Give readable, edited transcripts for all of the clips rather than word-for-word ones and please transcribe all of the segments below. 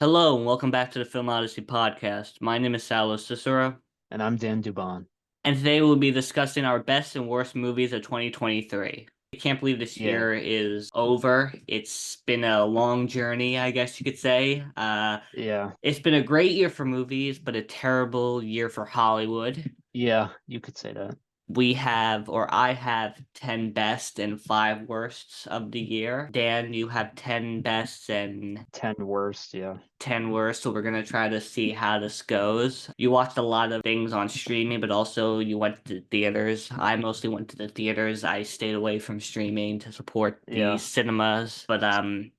Hello, and welcome back to the Film Odyssey Podcast. My name is Salo Cicero, And I'm Dan Dubon. and today we'll be discussing our best and worst movies of 2023. I can't believe this Yeah, year is over. It's been a long journey, I guess you could say. yeah, It's been a great year for movies, but a terrible year for Hollywood. yeah, you could say that. I have 10 best and 5 worsts of the year. Dan, you have 10 bests and 10 worst, yeah. 10 worst, so we're gonna try to see how this goes. You watched a lot of things on streaming, but also you went to the theaters. I mostly went to the theaters. I stayed away from streaming to support the Yeah, cinemas. But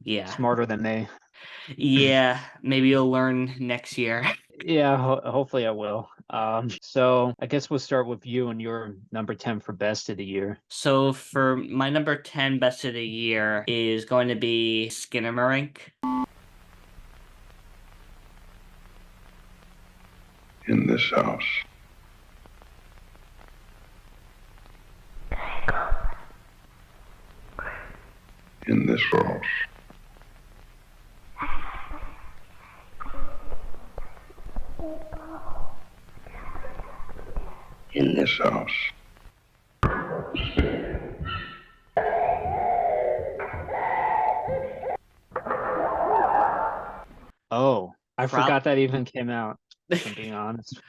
yeah. smarter than me. Yeah, maybe you'll learn next year. Yeah, hopefully I will. So I guess we'll start with you and your number 10 for best of the year. So for my number 10 best of the year is going to be Skinamarink. In this house. In this house. In this house. Oh, I Prob- forgot that even came out, if I'm being honest.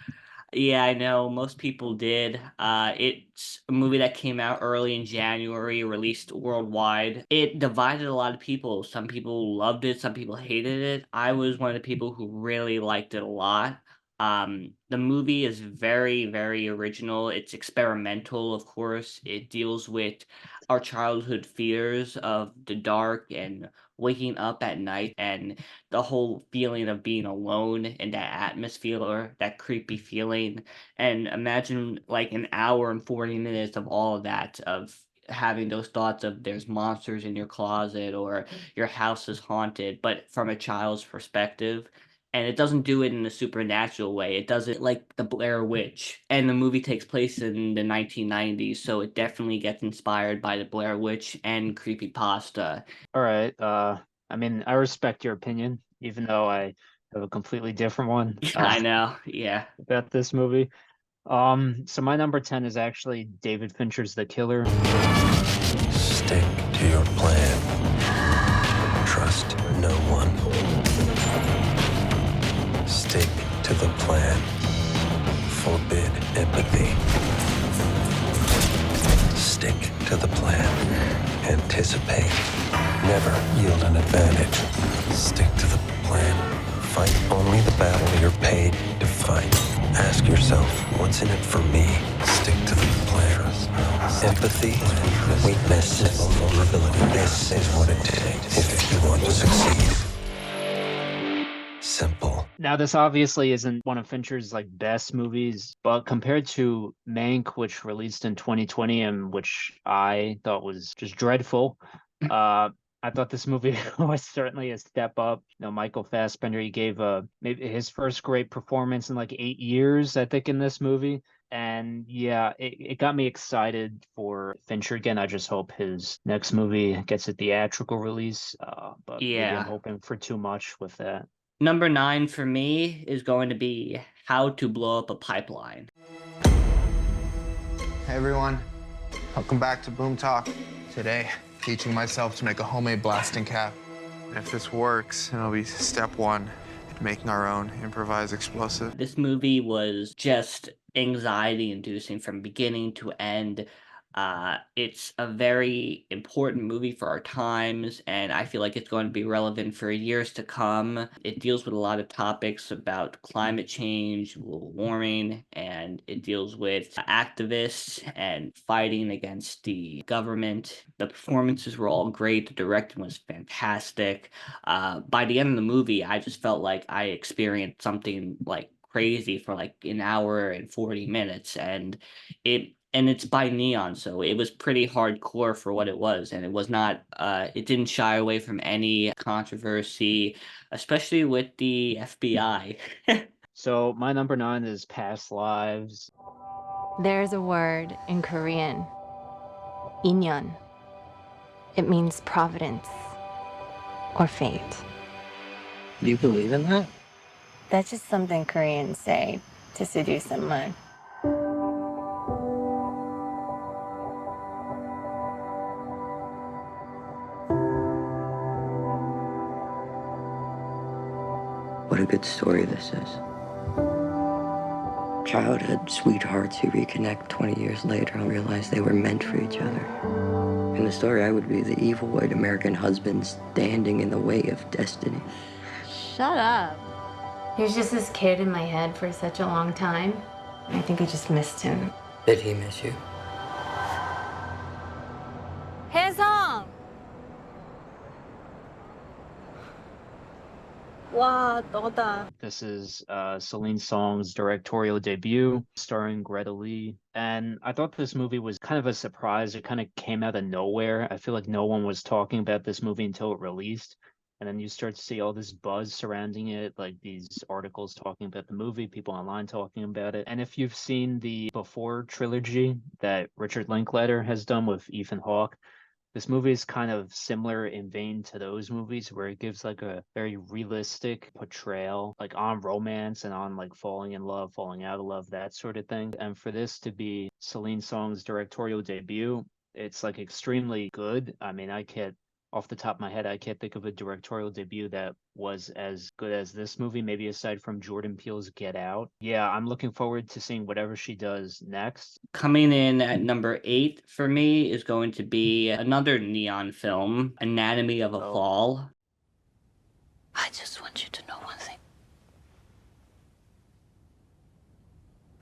Yeah, I know. Most people did. It's a movie that came out early in January, released worldwide. It divided a lot of people. Some people loved it, some people hated it. I was one of the people who really liked it a lot. The movie is very, very original. It's experimental, of course. It deals with our childhood fears of the dark and waking up at night and the whole feeling of being alone in that atmosphere, that creepy feeling. And imagine like an hour and 40 minutes of all of that, of having those thoughts of there's monsters in your closet or your house is haunted, but from a child's perspective. And it doesn't do it in a supernatural way. It does it like the Blair Witch. And the movie takes place in the 1990s, so it definitely gets inspired by the Blair Witch and creepypasta. All right. I mean, I respect your opinion, even though I have a completely different one I know, yeah. about this movie. So my number 10 is actually David Fincher's The Killer. Stick to your plan. Trust no one. Stick to the plan. Forbid empathy. Stick to the plan. Anticipate. Never yield an advantage. Stick to the plan. Fight only the battle you're paid to fight. Ask yourself, what's in it for me? Stick to the plan. Empathy, weakness, vulnerability. This is what it takes if you want to succeed. Simple. Now, this obviously isn't one of Fincher's like best movies, but compared to Mank, which released in 2020 and which I thought was just dreadful, I thought this movie was certainly a step up. Michael Fassbender, he gave maybe his first great performance in like 8 years, I think, in this movie. And yeah, it got me excited for Fincher again. I just hope his next movie gets a theatrical release. But maybe I'm Yeah. hoping for too much with that. Number 9 for me is going to be How to Blow Up a Pipeline. Hey everyone, welcome back to Boom Talk. Today, teaching myself to make a homemade blasting cap. And if this works, it'll be step 1 in making our own improvised explosive. This movie was just anxiety inducing from beginning to end. It's a very important movie for our times, and I feel like it's going to be relevant for years to come. It deals with a lot of topics about climate change, global warming, and it deals with activists and fighting against the government. The performances were all great. The directing was fantastic. By the end of the movie, I just felt like I experienced something like crazy for like an hour and 40 minutes, and it's by Neon, so it was pretty hardcore for what it was, and it was not it didn't shy away from any controversy, especially with the FBI. So my number 9 is Past Lives. There's a word in Korean, inyeon. It means providence or fate. Do you believe in that? That's just something Koreans say to seduce someone. What a good story this is. Childhood sweethearts who reconnect 20 years later and realize they were meant for each other. In the story, I would be the evil white American husband standing in the way of destiny. Shut up. He was just this kid in my head for such a long time. I think I just missed him. Did he miss you? Haesung! 와, 너다. This is Celine Song's directorial debut, starring Greta Lee. And I thought this movie was kind of a surprise. It kind of came out of nowhere. I feel like no one was talking about this movie until it released. And then you start to see all this buzz surrounding it, like these articles talking about the movie, people online talking about it. And if you've seen the Before trilogy that Richard Linklater has done with Ethan Hawke, this movie is kind of similar in vein to those movies where it gives like a very realistic portrayal, like on romance and on like falling in love, falling out of love, that sort of thing. And for this to be Celine Song's directorial debut, it's like extremely good. I mean, off the top of my head, I can't think of a directorial debut that was as good as this movie, maybe aside from Jordan Peele's Get Out. Yeah, I'm looking forward to seeing whatever she does next. Coming in at number 8 for me is going to be another neon film, Anatomy of a Oh. Fall. I just want you to know one thing.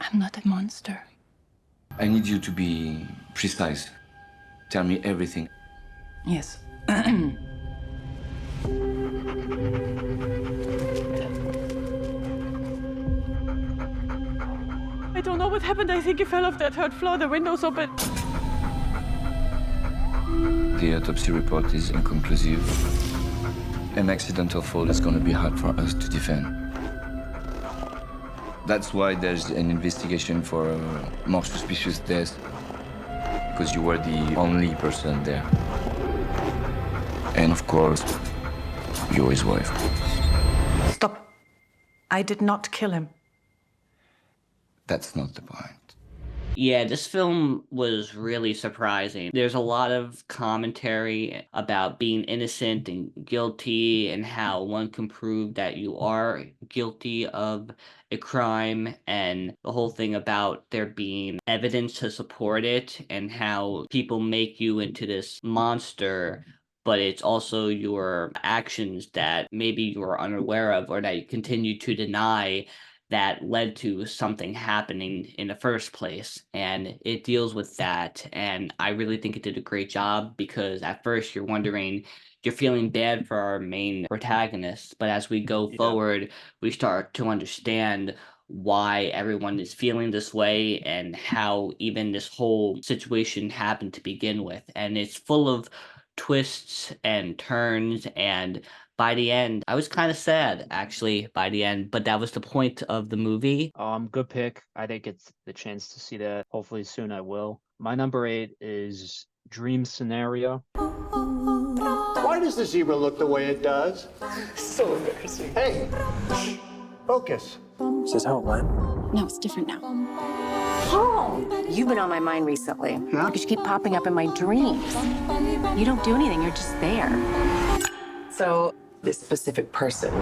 I'm not a monster. I need you to be precise. Tell me everything. Yes. I don't know what happened. I think he fell off that third floor. The window's open. The autopsy report is inconclusive. An accidental fall is going to be hard for us to defend. That's why there's an investigation for a more suspicious death, because you were the only person there. And of course, you're his wife. Stop. I did not kill him. That's not the point. Yeah, this film was really surprising. There's a lot of commentary about being innocent and guilty and how one can prove that you are guilty of a crime, and the whole thing about there being evidence to support it and how people make you into this monster, but it's also your actions that maybe you are unaware of or that you continue to deny that led to something happening in the first place. And it deals with that. And I really think it did a great job, because at first you're wondering, you're feeling bad for our main protagonist. But as we go forward, we start to understand why everyone is feeling this way and how even this whole situation happened to begin with. And it's full of twists and turns, and by the end, I was kind of sad, actually, by the end, but that was the point of the movie. Good pick. I didn't get the chance to see that. Hopefully soon I will. My number 8 is Dream Scenario. Why does the zebra look the way it does? So embarrassing. Hey, focus. Is this how it went? No, it's different now. Oh, you've been on my mind recently. Yeah? Because you keep popping up in my dreams. You don't do anything, you're just there. So, this specific person,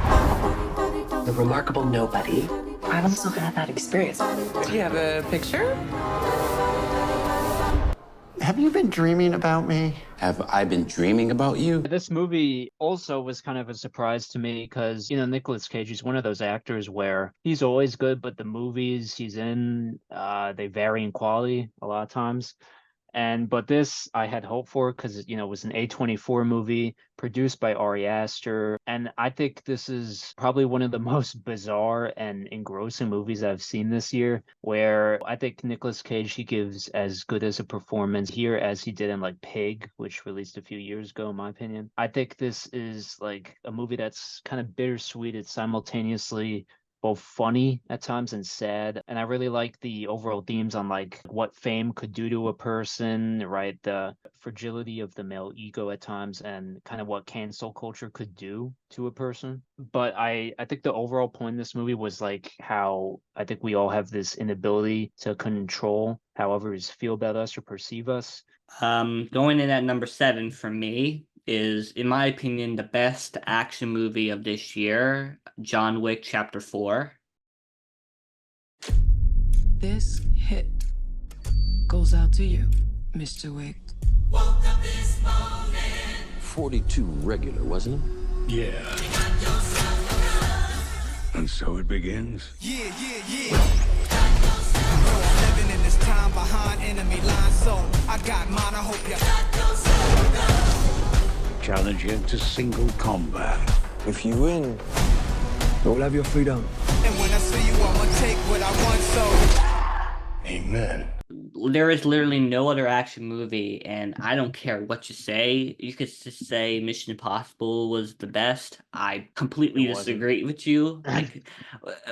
the remarkable nobody, I've also had that experience. Do you have a picture? Have you been dreaming about me? Have I been dreaming about you? This movie also was kind of a surprise to me because, Nicolas Cage is one of those actors where he's always good, but the movies he's in, they vary in quality a lot of times. But this I had hope for because, it was an A24 movie produced by Ari Aster. And I think this is probably one of the most bizarre and engrossing movies I've seen this year, where I think Nicolas Cage, he gives as good as a performance here as he did in like Pig, which released a few years ago, in my opinion. I think this is like a movie that's kind of bittersweet. It's simultaneously both funny at times and sad. And I really like the overall themes on like what fame could do to a person, right? The fragility of the male ego at times and kind of what cancel culture could do to a person. But I think the overall point of this movie was like how I think we all have this inability to control how others feel about us or perceive us. Going in at number 7 for me is, in my opinion, the best action movie of this year, John Wick Chapter 4. This hit goes out to you, Mr. Wick. 42 regular, wasn't it? Yeah. And so it begins. Yeah. Living in this time behind enemy lines, so I got mine. I hope you Challenge you to single combat. If you win, you'll have your freedom. And when I see you, I'ma take what I want, so Amen. There is literally no other action movie, and I don't care what you say. You could just say Mission Impossible was the best. I completely disagree with you. Like,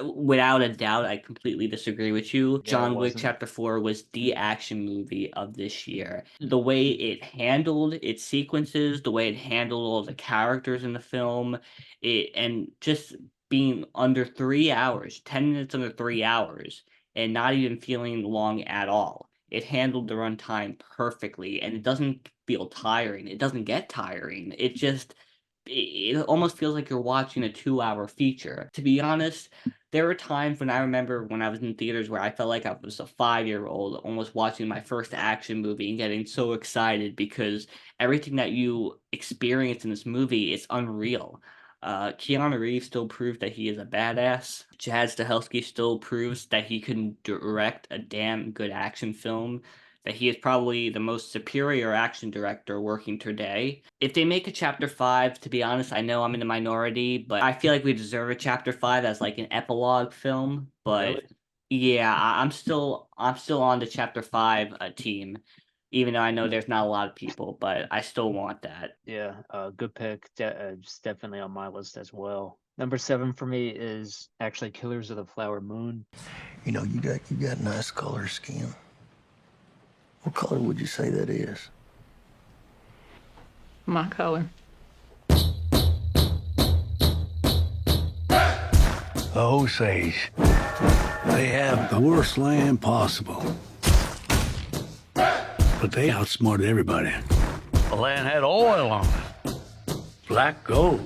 without a doubt, I completely disagree with you. John Wick Chapter 4 was the action movie of this year. The way it handled its sequences, the way it handled all the characters in the film, and just being under 3 hours, 10 minutes under 3 hours, and not even feeling long at all. It handled the runtime perfectly, and it doesn't feel tiring. It doesn't get tiring. It almost feels like you're watching a 2-hour feature. To be honest, there were times when I remember when I was in theaters where I felt like I was a 5-year-old almost watching my first action movie and getting so excited because everything that you experience in this movie is unreal. Keanu Reeves still proved that he is a badass. Chad Stahelski still proves that he can direct a damn good action film, that he is probably the most superior action director working today. If they make a Chapter 5, to be honest, I know I'm in the minority, but I feel like we deserve a Chapter 5 as like an epilogue film. But Really? yeah, I'm still on the Chapter 5 team. Even though I know there's not a lot of people, but I still want that. Yeah, good pick. It's definitely on my list as well. Number 7 for me is actually Killers of the Flower Moon. You know, you got nice color skin. What color would you say that is? My color. The Osage. They have the worst land possible. But they outsmarted everybody. The land had oil on it. Black gold.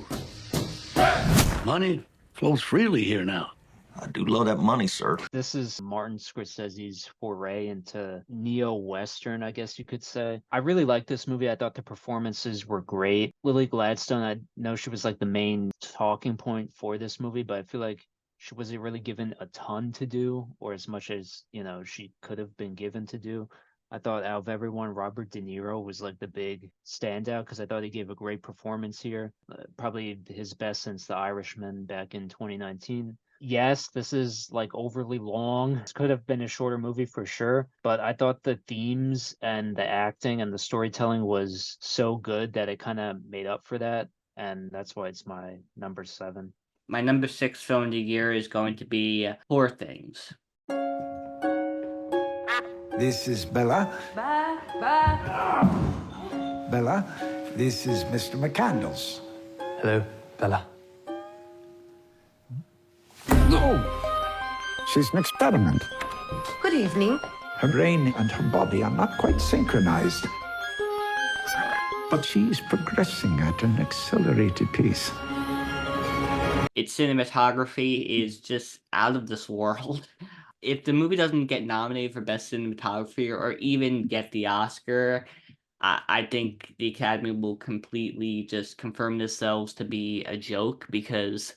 Money flows freely here now. I do love that money, sir. This is Martin Scorsese's foray into neo-Western, I guess you could say. I really liked this movie. I thought the performances were great. Lily Gladstone, I know she was like the main talking point for this movie, but I feel like she wasn't really given a ton to do, or as much as, she could have been given to do. I thought out of everyone, Robert De Niro was like the big standout because I thought he gave a great performance here. Probably his best since The Irishman back in 2019. Yes, this is like overly long. This could have been a shorter movie for sure, but I thought the themes and the acting and the storytelling was so good that it kind of made up for that. And that's why it's my number 7. My number 6 film of the year is going to be Poor Things. This is Bella. Bella, this is Mr. McCandles. Hello, Bella. Oh, she's an experiment. Good evening. Her brain and her body are not quite synchronized. But she's progressing at an accelerated pace. Its cinematography is just out of this world. If the movie doesn't get nominated for Best Cinematography or even get the Oscar, I think the Academy will completely just confirm themselves to be a joke because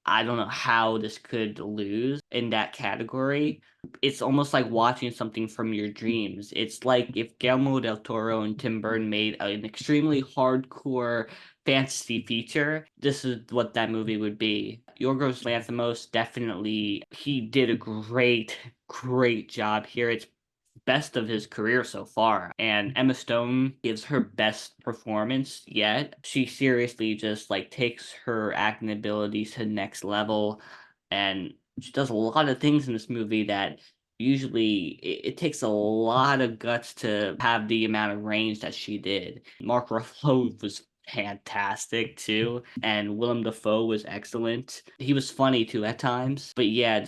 I don't know how this could lose in that category. It's almost like watching something from your dreams. It's like if Guillermo del Toro and Tim Burton made an extremely hardcore fantasy feature, this is what that movie would be. Yorgos Lanthimos, definitely, he did a great job here. It's best of his career so far. And Emma Stone gives her best performance yet. She seriously just like takes her acting abilities to the next level. And She does a lot of things in this movie that usually it takes a lot of guts to have the amount of range that she did. Mark Ruffalo was fantastic too, and Willem Dafoe was excellent. He was funny too at times. But yeah,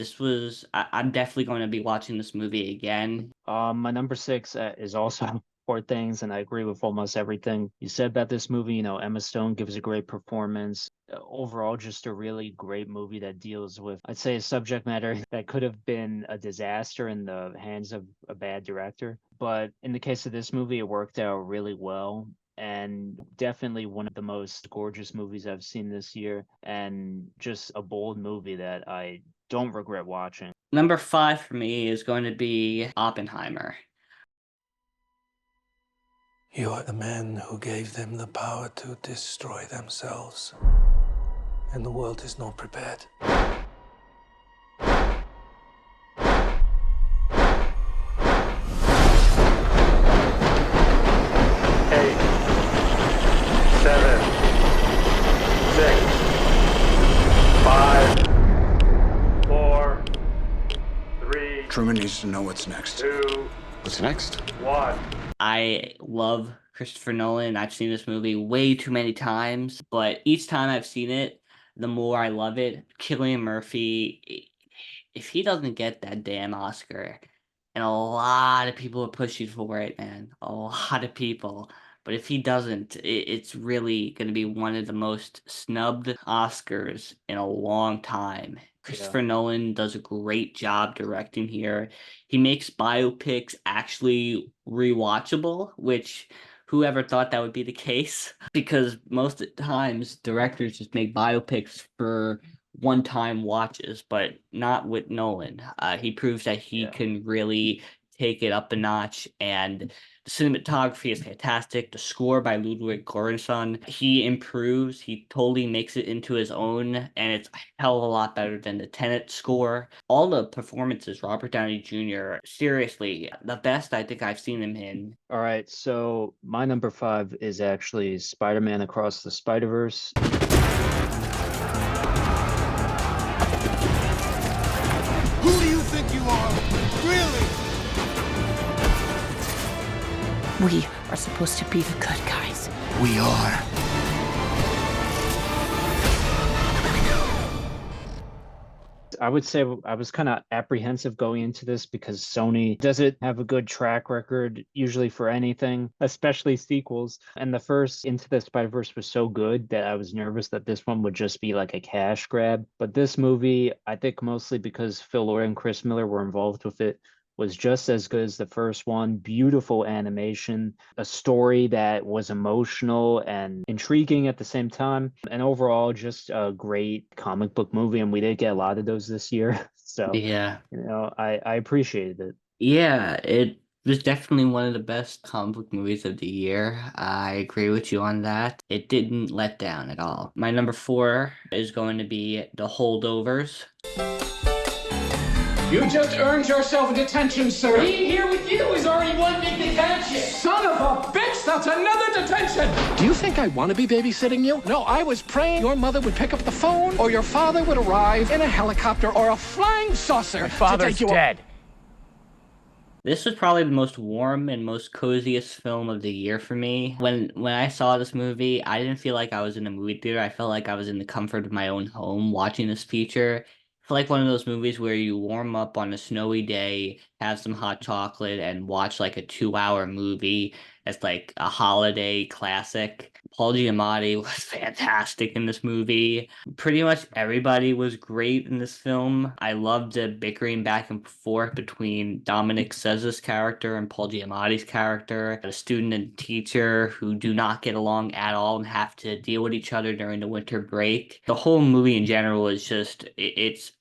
I'm definitely going to be watching this movie again. My number 6 is also Poor Things, and I agree with almost everything you said about this movie. You know, Emma Stone gives a great performance. Overall, just a really great movie that deals with, I'd say, a subject matter that could have been a disaster in the hands of a bad director. But in the case of this movie, it worked out really well. And definitely one of the most gorgeous movies I've seen this year, and just a bold movie that I don't regret watching. Number 5 for me is going to be Oppenheimer. You are the man who gave them the power to destroy themselves. And the world is not prepared. 7, 6, 5, 4, 3. Truman needs to know what's next. 2. What's next? 1. I love Christopher Nolan. I've seen this movie way too many times, but each time I've seen it, the more I love it. Cillian Murphy, if he doesn't get that damn Oscar, and a lot of people are pushing for it, man, a lot of people. But if he doesn't, it's really going to be one of the most snubbed Oscars in a long time. Christopher Nolan does a great job directing here. He makes biopics actually rewatchable, which whoever thought that would be the case? Because most times directors just make biopics for one-time watches, but not with Nolan. He proves that he can really take it up a notch, and the cinematography is fantastic. The score by Ludwig Göransson, he improves. He totally makes it into his own, and it's a hell of a lot better than the Tenet score. All the performances, Robert Downey Jr., seriously, the best I think I've seen him in. All right, so my number 5 is actually Spider-Man Across the Spider-Verse. Who do you think you are? Really? We are supposed to be the good guys. We are. I would say I was kind of apprehensive going into this because Sony doesn't have a good track record usually for anything, especially sequels. And the first Into the Spider-Verse was so good that I was nervous that this one would just be like a cash grab. But this movie, I think mostly because Phil Lord and Chris Miller were involved with it, was just as good as the first one. Beautiful animation, a story that was emotional and intriguing at the same time, and overall just a great comic book movie. And we did get a lot of those this year. So Yeah. you know, I appreciated it. Yeah, it was definitely one of the best comic book movies of the year. I agree with you on that. It didn't let down at all. My number 4 is going to be The Holdovers. You just earned yourself a detention, sir. Being here with you is already one big detention. Son of a bitch, that's another detention. Do you think I want to be babysitting you? No, I was praying your mother would pick up the phone or your father would arrive in a helicopter or a flying saucer. My father's dead. This was probably the most warm and most coziest film of the year for me. When I saw this movie, I didn't feel like I was in a movie theater. I felt like I was in the comfort of my own home watching this feature. Like one of those movies where you warm up on a snowy day, have some hot chocolate, and watch like a 2-hour movie. It's like a holiday classic. Paul Giamatti was fantastic in this movie. Pretty much everybody was great in this film. I loved the bickering back and forth between Dominic Sez's character and Paul Giamatti's character. The student and teacher who do not get along at all and have to deal with each other during the winter break. The whole movie in general is just, it's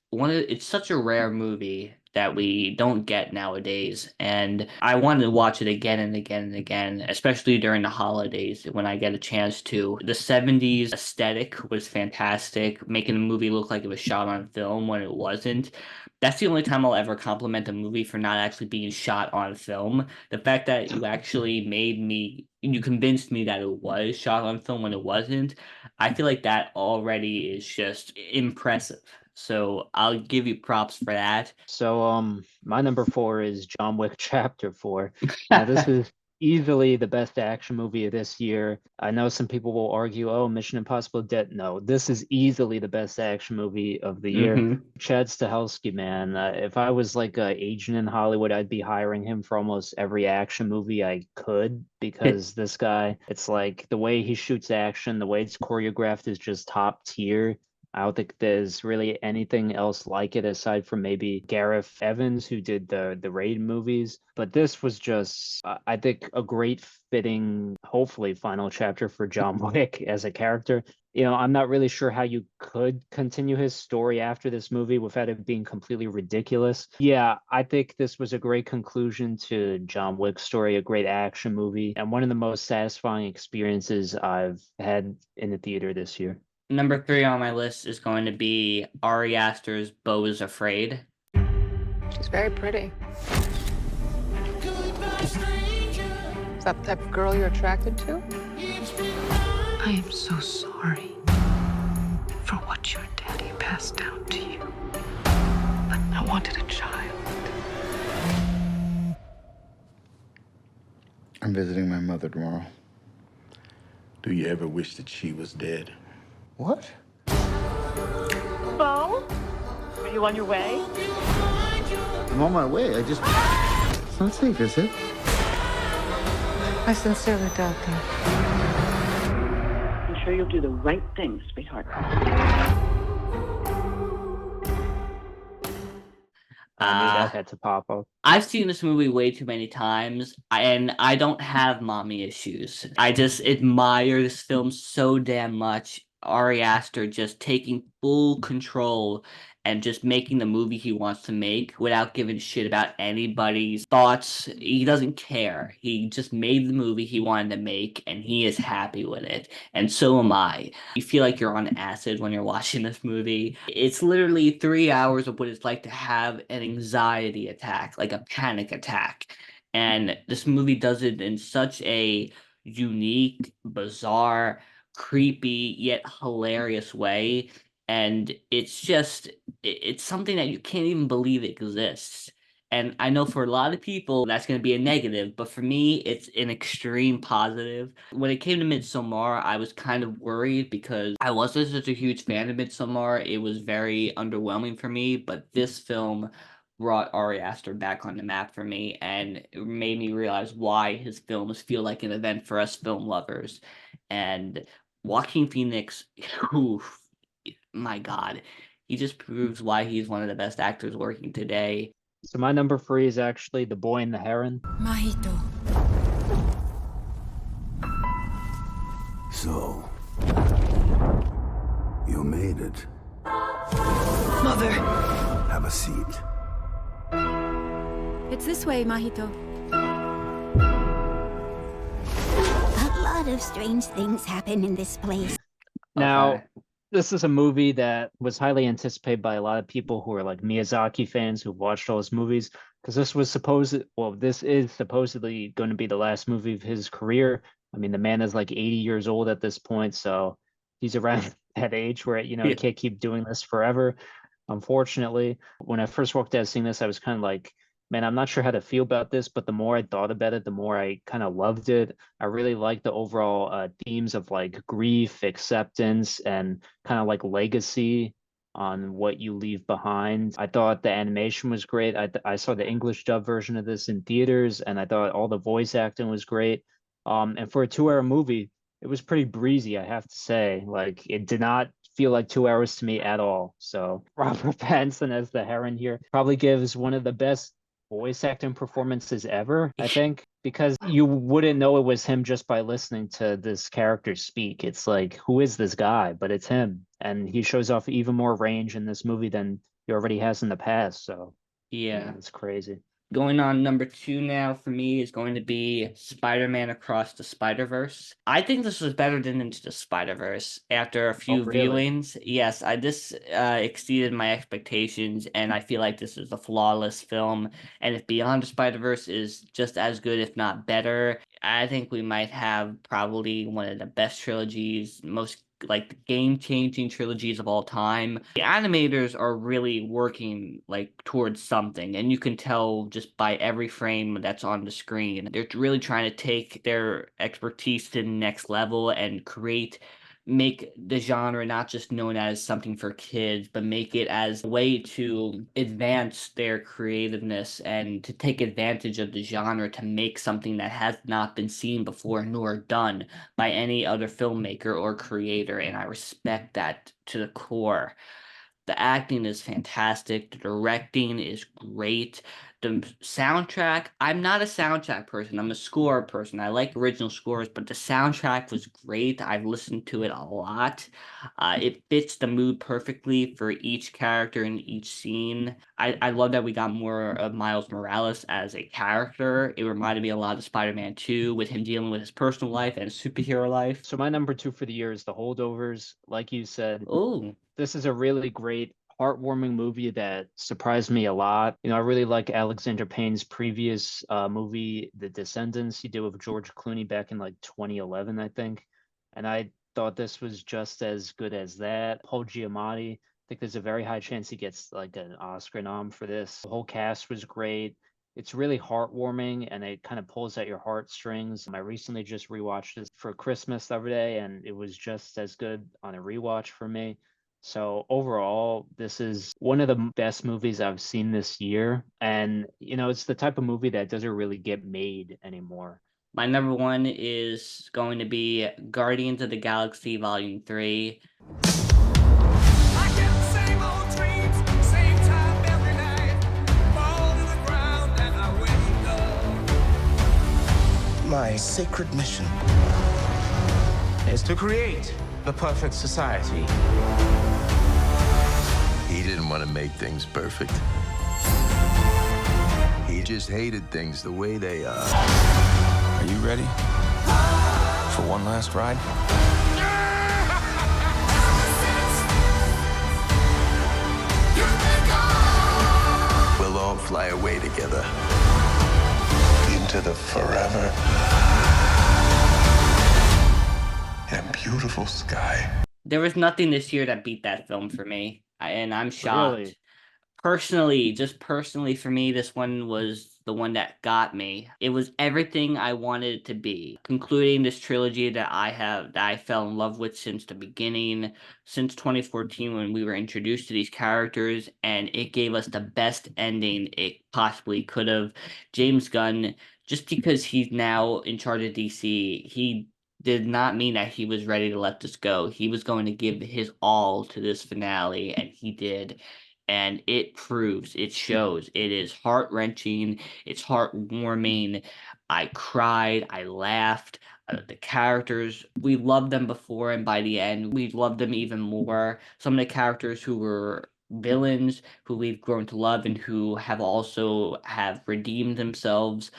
such a rare movie that we don't get nowadays, and I wanted to watch it again and again and again, especially during the holidays when I get a chance to. The 70s aesthetic was fantastic, making the movie look like it was shot on film when it wasn't. That's the only time I'll ever compliment a movie for not actually being shot on film. The fact that you convinced me that it was shot on film when it wasn't, I feel like that already is just impressive. So I'll give you props for that. So my number 4 is John Wick Chapter 4. Now this is easily the best action movie of this year. I know some people will argue, oh, Mission Impossible Dead. No, this is easily the best action movie of the year. Mm-hmm. Chad Stahelski, man, if I was like an agent in Hollywood, I'd be hiring him for almost every action movie I could, because this guy, it's like the way he shoots action, the way it's choreographed is just top tier. I don't think there's really anything else like it aside from maybe Gareth Evans, who did the Raid movies. But this was just, I think, a great fitting, hopefully, final chapter for John Wick as a character. You know, I'm not really sure how you could continue his story after this movie without it being completely ridiculous. Yeah, I think this was a great conclusion to John Wick's story, a great action movie, and one of the most satisfying experiences I've had in the theater this year. Number 3 on my list is going to be Ari Aster's Beau is Afraid. She's very pretty. Is that the type of girl you're attracted to? I am so sorry for what your daddy passed down to you. But I wanted a child. I'm visiting my mother tomorrow. Do you ever wish that she was dead? What? Beau? Are you on your way? I'm on my way. It's not safe, is it? I sincerely doubt that. I'm sure you'll do the right thing, sweetheart. I knew that had to pop up. I've seen this movie way too many times, and I don't have mommy issues. I just admire this film so damn much. Ari Aster just taking full control and just making the movie he wants to make without giving a shit about anybody's thoughts. He doesn't care. He just made the movie he wanted to make, and he is happy with it. And so am I. You feel like you're on acid when you're watching this movie. It's literally 3 hours of what it's like to have an anxiety attack, like a panic attack. And this movie does it in such a unique, bizarre, creepy yet hilarious way, and it's something that you can't even believe it exists. And I know for a lot of people that's going to be a negative, but for me it's an extreme positive. When it came to Midsommar, I was kind of worried because I wasn't such a huge fan of Midsommar. It was very underwhelming for me, but this film brought Ari Aster back on the map for me, and it made me realize why his films feel like an event for us film lovers. And Joaquin Phoenix, oof, my God, he just proves why he's one of the best actors working today. So my number 3 is actually The Boy and the Heron. Mahito. So, you made it. Mother. Have a seat. It's this way, Mahito. A lot of strange things happen in this place. Now, this is a movie that was highly anticipated by a lot of people who are like Miyazaki fans who've watched all his movies, because this is supposedly going to be the last movie of his career. I mean, the man is like 80 years old at this point, so he's around that age where, you know, he can't keep doing this forever. Unfortunately, when I first walked out seeing this, I was kind of like, man, I'm not sure how to feel about this, but the more I thought about it, the more I kind of loved it. I really liked the overall themes of like grief, acceptance, and kind of like legacy on what you leave behind. I thought the animation was great. I saw the English dub version of this in theaters, and I thought all the voice acting was great. And for a 2-hour movie, it was pretty breezy, I have to say. Like, it did not feel like 2 hours to me at all. So Robert Pattinson as the Heron here probably gives one of the best voice acting performances ever, I think, because you wouldn't know it was him just by listening to this character speak. It's like, who is this guy? But it's him, and he shows off even more range in this movie than he already has in the past. So yeah, it's crazy. Going on number 2 now for me is going to be Spider-Man Across the Spider-Verse. I think this was better than Into the Spider-Verse after a few viewings. Yes, this exceeded my expectations, and I feel like this is a flawless film. And if Beyond the Spider-Verse is just as good, if not better, I think we might have probably one of the best trilogies, most like the game-changing trilogies of all time. The animators are really working like towards something, and you can tell just by every frame that's on the screen. They're really trying to take their expertise to the next level and make the genre not just known as something for kids, but make it as a way to advance their creativeness and to take advantage of the genre to make something that has not been seen before nor done by any other filmmaker or creator. And I respect that to the core. The acting is fantastic. The directing is great. The soundtrack, I'm not a soundtrack person. I'm a score person. I like original scores, but the soundtrack was great. I've listened to it a lot. It fits the mood perfectly for each character in each scene. I love that we got more of Miles Morales as a character. It reminded me a lot of Spider-Man 2 with him dealing with his personal life and superhero life. So my number 2 for the year is The Holdovers. Like you said, Oh, this is a really great, heartwarming movie that surprised me a lot. I really like Alexander Payne's previous movie, The Descendants, he did with George Clooney back in like 2011, I think. And I thought this was just as good as that. Paul Giamatti, I think there's a very high chance he gets like an Oscar nom for this. The whole cast was great. It's really heartwarming and it kind of pulls at your heartstrings. I recently just rewatched this for Christmas the other day and it was just as good on a rewatch for me. So overall, this is one of the best movies I've seen this year. And, it's the type of movie that doesn't really get made anymore. My number 1 is going to be Guardians of the Galaxy Volume 3. My sacred mission is to create the perfect society. He didn't want to make things perfect. He just hated things the way they are. Are you ready for one last ride? We'll all fly away together. Into the forever and beautiful sky. There was nothing this year that beat that film for me, and I'm shocked. Really? Personally for me, this one was the one that got me. It was everything I wanted it to be, concluding this trilogy that I fell in love with since the beginning, since 2014 when we were introduced to these characters, and it gave us the best ending it possibly could have. James Gunn, just because he's now in charge of DC, he did not mean that he was ready to let this go. He was going to give his all to this finale, and he did. And it proves, it shows, it is heart-wrenching, it's heartwarming. I cried, I laughed. The characters, we loved them before, and by the end, we loved them even more. Some of the characters who were villains, who we've grown to love, and who have redeemed themselves,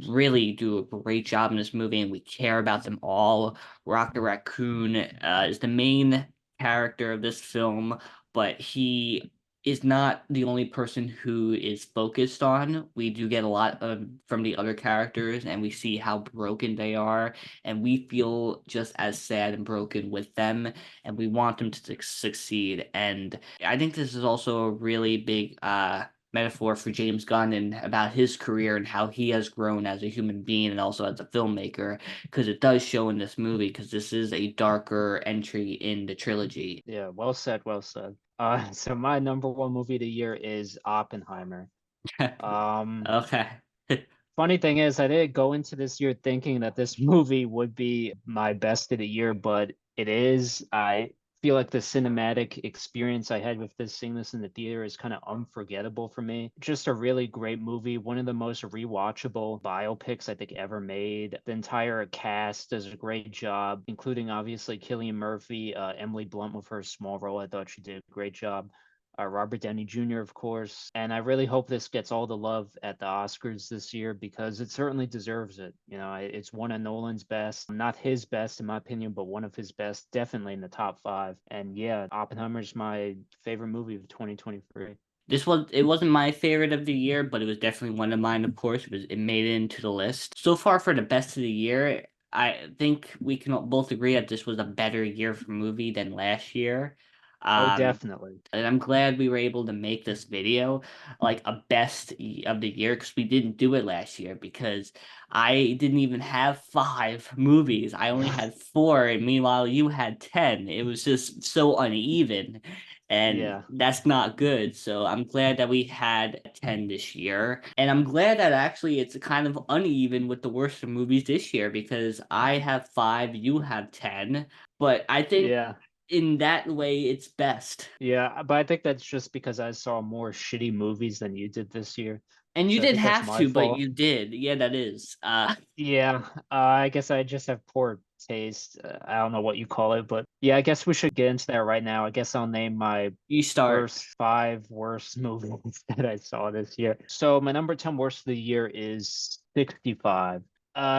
really do a great job in this movie, and we care about them all. Rocket Raccoon is the main character of this film, but he is not the only person who is focused on. We do get a lot from the other characters, and we see how broken they are, and we feel just as sad and broken with them, and we want them to succeed. And I think this is also a really big metaphor for James Gunn and about his career and how he has grown as a human being and also as a filmmaker, because it does show in this movie, because this is a darker entry in the trilogy. Yeah, well said, well said. So my number 1 movie of the year is Oppenheimer. Okay. Funny thing is, I didn't go into this year thinking that this movie would be my best of the year, but it is. I feel like the cinematic experience I had with seeing this in the theater is kind of unforgettable for me. Just a really great movie, one of the most rewatchable biopics I think ever made. The entire cast does a great job, including obviously Cillian Murphy, Emily Blunt with her small role. I thought she did a great job. Robert Downey Jr., of course. And I really hope this gets all the love at the Oscars this year because it certainly deserves it. It's one of Nolan's best, not his best in my opinion, but one of his best, definitely in the top 5. And yeah, Oppenheimer's my favorite movie of 2023. It wasn't my favorite of the year, but it was definitely one of mine, of course. It made it into the list. So far for the best of the year, I think we can both agree that this was a better year for movie than last year. Oh, Um, definitely. and I'm glad we were able to make this video like a of the year because we didn't do it last year because I didn't even have 5 movies. I only had 4, and meanwhile you had 10. It was just so uneven, and Yeah. that's not good. So I'm glad that we had 10 this year, and I'm glad that actually it's kind of uneven with the worst of movies this year because I have 5, you have 10, but I think Yeah. in that way it's best. Yeah, but I think that's just because I saw more shitty movies than you did this year. And you So I didn't think that's have my to, but fault. you did. Yeah, that is. Yeah, I guess I just have poor taste. I don't know what you call it, but yeah, I guess we should get into that right now. I guess I'll name my You start. first 5 worst movies that I saw this year. So my number 10 worst of the year is 65.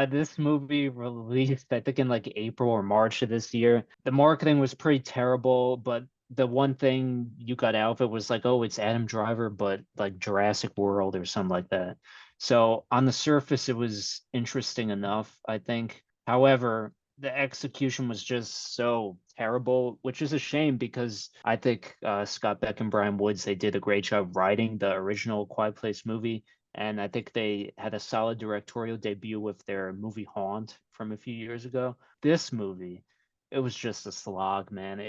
This movie released, I think, in like April or March of this year. The marketing was pretty terrible, but the one thing you got out of it was like, oh, it's Adam Driver, but like Jurassic World or something like that. So on the surface, it was interesting enough, I think. However, the execution was just so terrible, which is a shame because I think Scott Beck and Brian Woods, they did a great job writing the original Quiet Place movie. And I think they had a solid directorial debut with their movie Haunt from a few years ago. This movie, it was just a slog, man.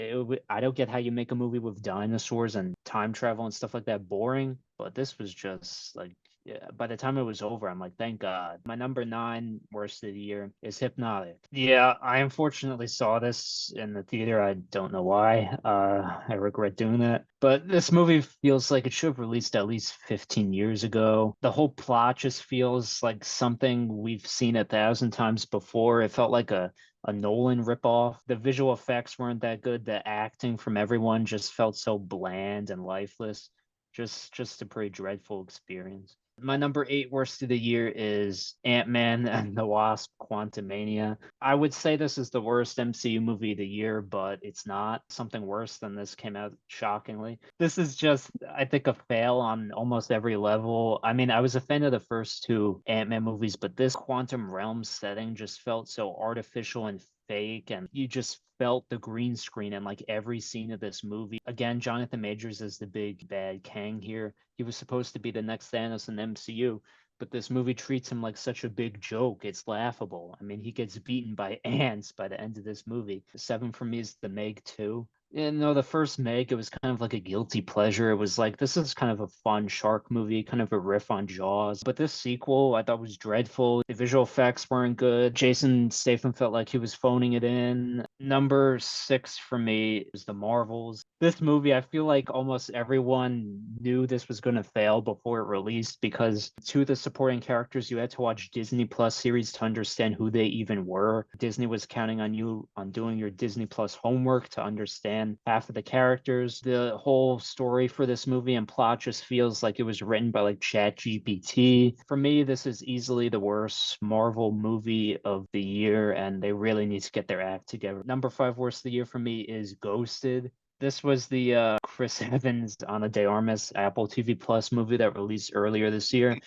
I don't get how you make a movie with dinosaurs and time travel and stuff like that boring, but this was just like, yeah, by the time it was over, I'm like, thank God. My number 9 worst of the year is Hypnotic. Yeah, I unfortunately saw this in the theater. I don't know why. I regret doing that. But this movie feels like it should have released at least 15 years ago. The whole plot just feels like something we've seen 1,000 times before. It felt like a Nolan ripoff. The visual effects weren't that good. The acting from everyone just felt so bland and lifeless. Just a pretty dreadful experience. My number 8 worst of the year is Ant-Man and the Wasp: Quantumania. I would say this is the worst MCU movie of the year, but it's not. Something worse than this came out shockingly. This is just, I think, a fail on almost every level. I mean, I was a fan of the first 2 Ant-Man movies, but this quantum realm setting just felt so artificial and fake, and you just felt the green screen in like every scene of this movie. Again, Jonathan Majors is the big bad Kang here. He was supposed to be the next Thanos in the MCU, but this movie treats him like such a big joke. It's laughable. I mean, he gets beaten by ants by the end of this movie. 7 for me is The Meg 2. No, the first Meg, it was kind of like a guilty pleasure. It was like, this is kind of a fun shark movie, kind of a riff on Jaws. But this sequel, I thought was dreadful. The visual effects weren't good. Jason Statham felt like he was phoning it in. Number 6 for me is The Marvels. This movie, I feel like almost everyone knew this was going to fail before it released because 2 of the supporting characters, you had to watch Disney Plus series to understand who they even were. Disney was counting on you on doing your Disney Plus homework to understand half of the characters. The whole story for this movie and plot just feels like it was written by like ChatGPT. For me, this is easily the worst Marvel movie of the year, and they really need to get their act together. Number 5 worst of the year for me is Ghosted. This was the Chris Evans, Ana de Armas Apple TV Plus movie that released earlier this year.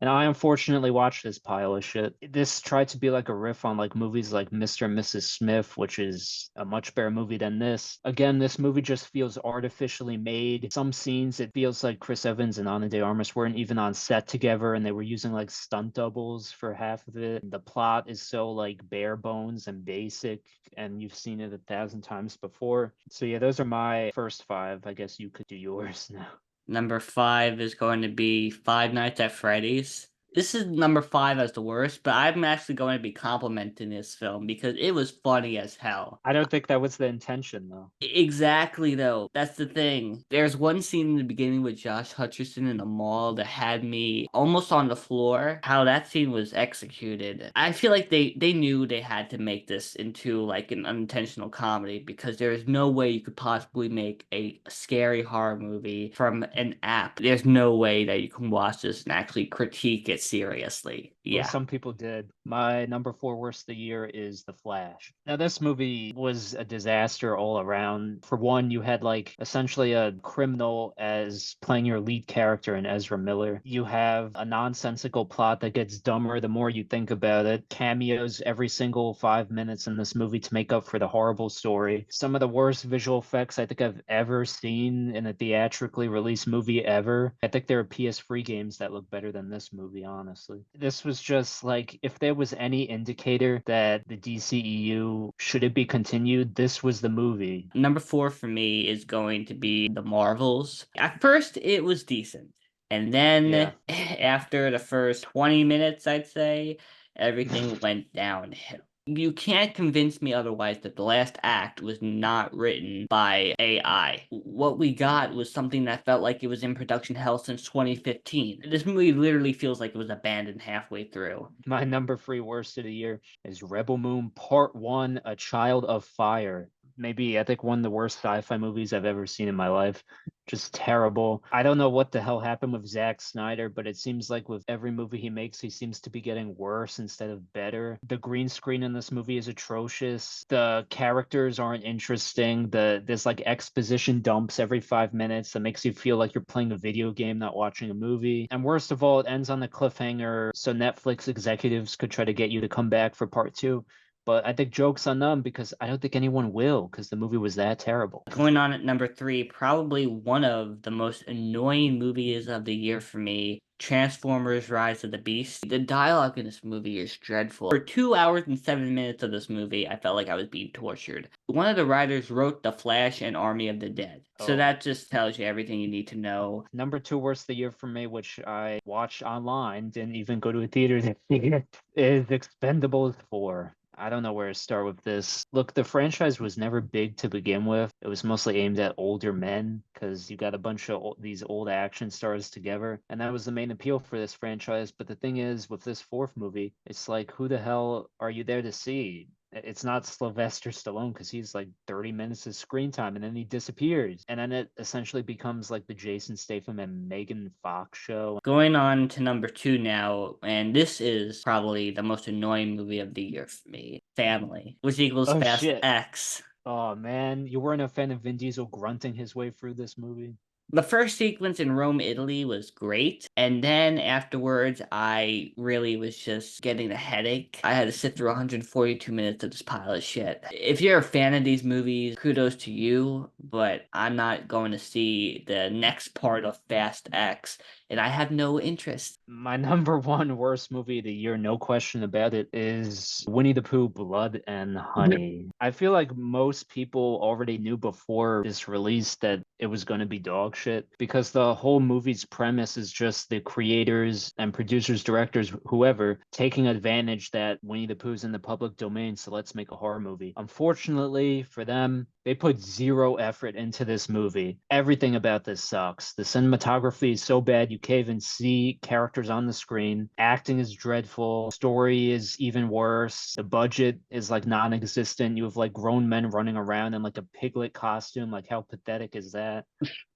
And I unfortunately watched this pile of shit. This tried to be like a riff on like movies like Mr. and Mrs. Smith, which is a much better movie than this. Again, this movie just feels artificially made. Some scenes, it feels like Chris Evans and Ana de Armas weren't even on set together and they were using like stunt doubles for half of it. The plot is so like bare bones and basic, and you've seen it 1,000 times before. So yeah, those are my first 5. I guess you could do yours now. Number 5 is going to be Five Nights at Freddy's. This is number 5 as the worst, but I'm actually going to be complimenting this film because it was funny as hell. I don't think that was the intention, though. Exactly, though. That's the thing. There's one scene in the beginning with Josh Hutcherson in a mall that had me almost on the floor. How that scene was executed. I feel like they knew they had to make this into like an unintentional comedy because there is no way you could possibly make a scary horror movie from an app. There's no way that you can watch this and actually critique it seriously. Well, Yeah. some people did. My number 4 worst of the year is The Flash. Now, this movie was a disaster all around. For one, you had like essentially a criminal as playing your lead character in Ezra Miller. You have a nonsensical plot that gets dumber the more you think about it. Cameos every single 5 minutes in this movie to make up for the horrible story. Some of the worst visual effects I think I've ever seen in a theatrically released movie ever. I think there are PS3 games that look better than this movie, honestly. This was just like, if there was any indicator that the DCEU should it be continued, this was the movie. Number 4 for me is going to be The Marvels. At first, it was decent. And then after the first 20 minutes, I'd say, everything went downhill. You can't convince me otherwise that the last act was not written by AI. What we got was something that felt like it was in production hell since 2015. This movie literally feels like it was abandoned halfway through. My number 3 worst of the year is Rebel Moon Part 1, A Child of Fire. Maybe, I think, one of the worst sci-fi movies I've ever seen in my life. Just terrible. I don't know what the hell happened with Zack Snyder, but it seems like with every movie he makes, he seems to be getting worse instead of better. The green screen in this movie is atrocious. The characters aren't interesting. There's like exposition dumps every 5 minutes that makes you feel like you're playing a video game, not watching a movie. And worst of all, it ends on a cliffhanger, so Netflix executives could try to get you to come back for part 2. But I think joke's on them because I don't think anyone will because the movie was that terrible. Going on at number 3, probably one of the most annoying movies of the year for me, Transformers Rise of the Beast. The dialogue in this movie is dreadful. For 2 hours and 7 minutes of this movie, I felt like I was being tortured. One of the writers wrote The Flash and Army of the Dead. So that just tells you everything you need to know. Number 2 worst of the year for me, which I watched online, didn't even go to a theater this year, is Expendables 4. I don't know where to start with this. Look, the franchise was never big to begin with. It was mostly aimed at older men because you got a bunch of these old action stars together. And that was the main appeal for this franchise. But the thing is, with this 4th movie, it's like, who the hell are you there to see? It's not Sylvester Stallone because he's like 30 minutes of screen time and then he disappears. And then it essentially becomes like the Jason Statham and Megan Fox show. Going on to number 2 now, and this is probably the most annoying movie of the year for me. Family, which equals Fast X. Oh man, you weren't a fan of Vin Diesel grunting his way through this movie? The first sequence in Rome, Italy was great. And then afterwards, I really was just getting a headache. I had to sit through 142 minutes of this pile of shit. If you're a fan of these movies, kudos to you, but I'm not going to see the next part of Fast X, and I have no interest. My number 1 worst movie of the year, no question about it, is Winnie the Pooh, Blood and Honey. I feel like most people already knew before this release that it was going to be dog shit because the whole movie's premise is just the creators and producers, directors, whoever, taking advantage that Winnie the Pooh's in the public domain, so let's make a horror movie. Unfortunately for them, they put zero effort into this movie. Everything about this sucks. The cinematography is so bad you can't even see characters on the screen. Acting is dreadful. Story is even worse. The budget is like non-existent. You have like grown men running around in like a piglet costume. Like, how pathetic is that?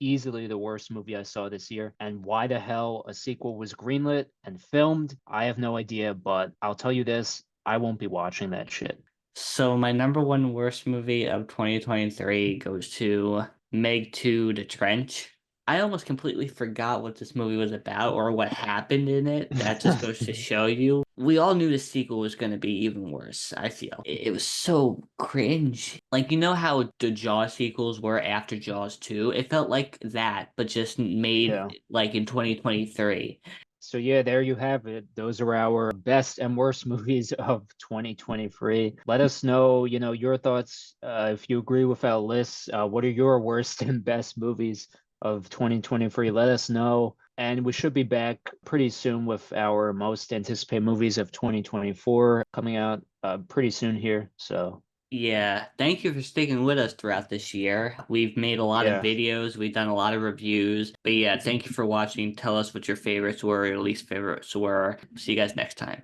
Easily the worst movie I saw this year. And why the hell a sequel was greenlit and filmed, I have no idea. But I'll tell you this, I won't be watching that shit. So my number 1 worst movie of 2023 goes to Meg 2: The Trench. I almost completely forgot what this movie was about or what happened in it. That just goes to show you. We all knew the sequel was going to be even worse, I feel. It was so cringe. Like, you know how the Jaws sequels were after Jaws 2? It felt like that, but just made like in 2023. So yeah, there you have it. Those are our best and worst movies of 2023. Let us know, your thoughts. If you agree with our lists, what are your worst and best movies of 2023? Let us know. And we should be back pretty soon with our most anticipated movies of 2024 coming out pretty soon here. So yeah, thank you for sticking with us throughout this year. We've made a lot of videos, we've done a lot of reviews, but yeah, thank you for watching. Tell us what your favorites were, your least favorites were. See you guys next time.